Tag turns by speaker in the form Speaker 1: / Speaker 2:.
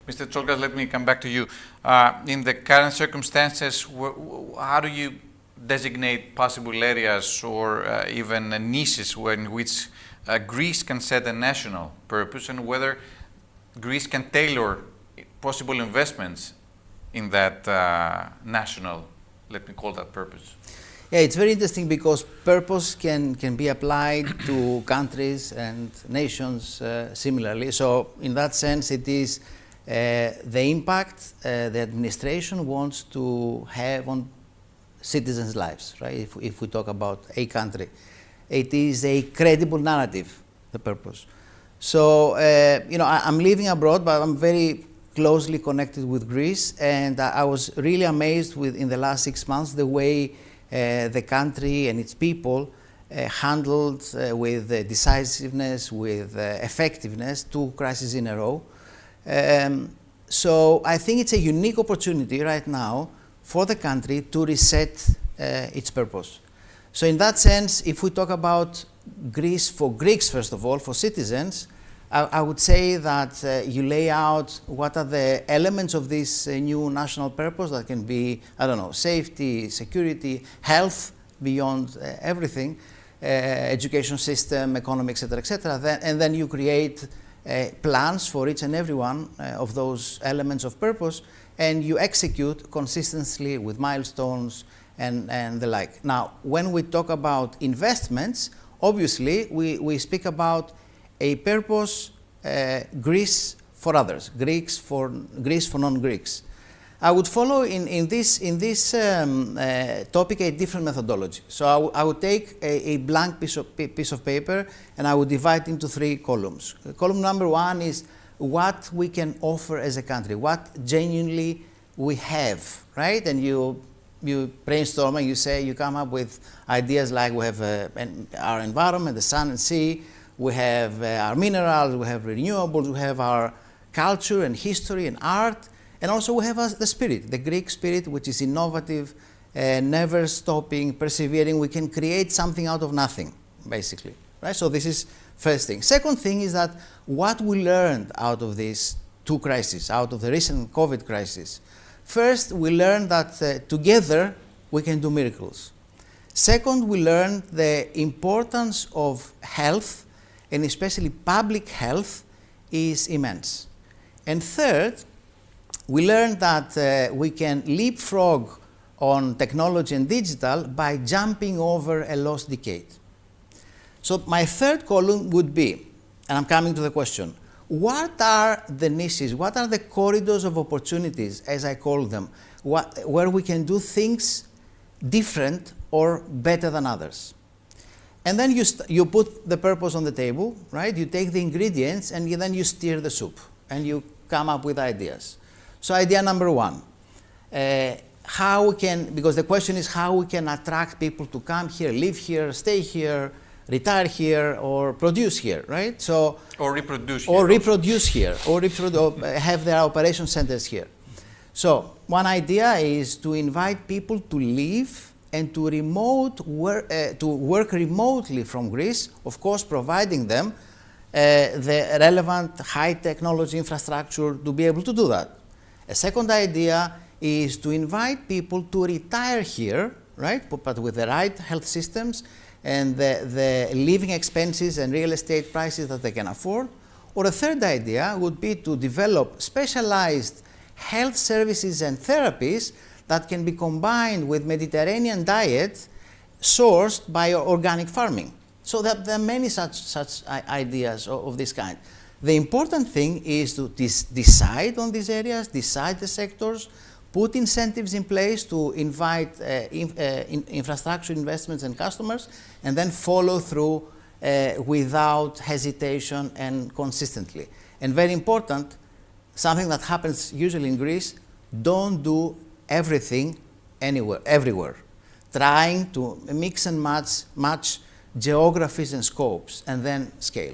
Speaker 1: Mr. Tsolkas, let me come back to you. In the current circumstances, how do you designate possible areas or even niches in which Greece can set a national purpose, and whether Greece can tailor possible investments in that national, let me call that, purpose?
Speaker 2: Yeah, it's very interesting because purpose can be applied to countries and nations similarly. So in that sense, it is the impact the administration wants to have on citizens' lives, right? If we talk about a country, it is a credible narrative, the purpose. So, I'm living abroad, but I'm very closely connected with Greece, and I was really amazed in the last 6 months the way the country and its people handled with decisiveness, with effectiveness, 2 crises in a row. So I think it's a unique opportunity right now for the country to reset its purpose. So in that sense, if we talk about Greece for Greeks, first of all, for citizens, I would say that you lay out what are the elements of this new national purpose that can be, safety, security, health, beyond everything, education system, economy, etc., and then you create plans for each and every one of those elements of purpose, and you execute consistently with milestones and the like. Now, when we talk about investments, obviously we speak about a purpose, Greece for others, Greece for non-Greeks. I would follow in this topic a different methodology. So I would take a blank piece of paper and I would divide into 3 columns. Column number 1 is what we can offer as a country, what genuinely we have, right? And you brainstorm and you come up with ideas like we have our environment, the sun and sea, we have our minerals, we have renewables, we have our culture and history and art, and also we have the spirit, the Greek spirit, which is innovative, never stopping, persevering. We can create something out of nothing, basically, right? So this is first thing. Second thing is that what we learned out of these 2 crises, out of the recent COVID crisis. First, we learned that together we can do miracles. Second, we learned the importance of health, and especially public health, is immense. And third, we learned that we can leapfrog on technology and digital by jumping over a lost decade. So my third column would be, and I'm coming to the question, what are the niches, what are the corridors of opportunities, as I call them, where we can do things different or better than others? And then you put the purpose on the table, right? You take the ingredients and then you steer the soup and you come up with ideas. So idea number 1, how we can, because the question is how we can attract people to come here, live here, stay here, retire here, or produce here, right? So
Speaker 1: or reproduce here.
Speaker 2: Or reproduce here, or have their operation centers here. So one idea is to invite people to live and to work remotely from Greece, of course providing them the relevant high technology infrastructure to be able to do that. A second idea is to invite people to retire here, right, but with the right health systems and the living expenses and real estate prices that they can afford. Or a third idea would be to develop specialized health services and therapies that can be combined with Mediterranean diet sourced by organic farming. So there are many such ideas of this kind. The important thing is to decide on these areas, decide the sectors, put incentives in place to invite infrastructure investments and customers, and then follow through without hesitation and consistently. And very important, something that happens usually in Greece, don't do everything everywhere. Trying to mix and match geographies and scopes, and then scale.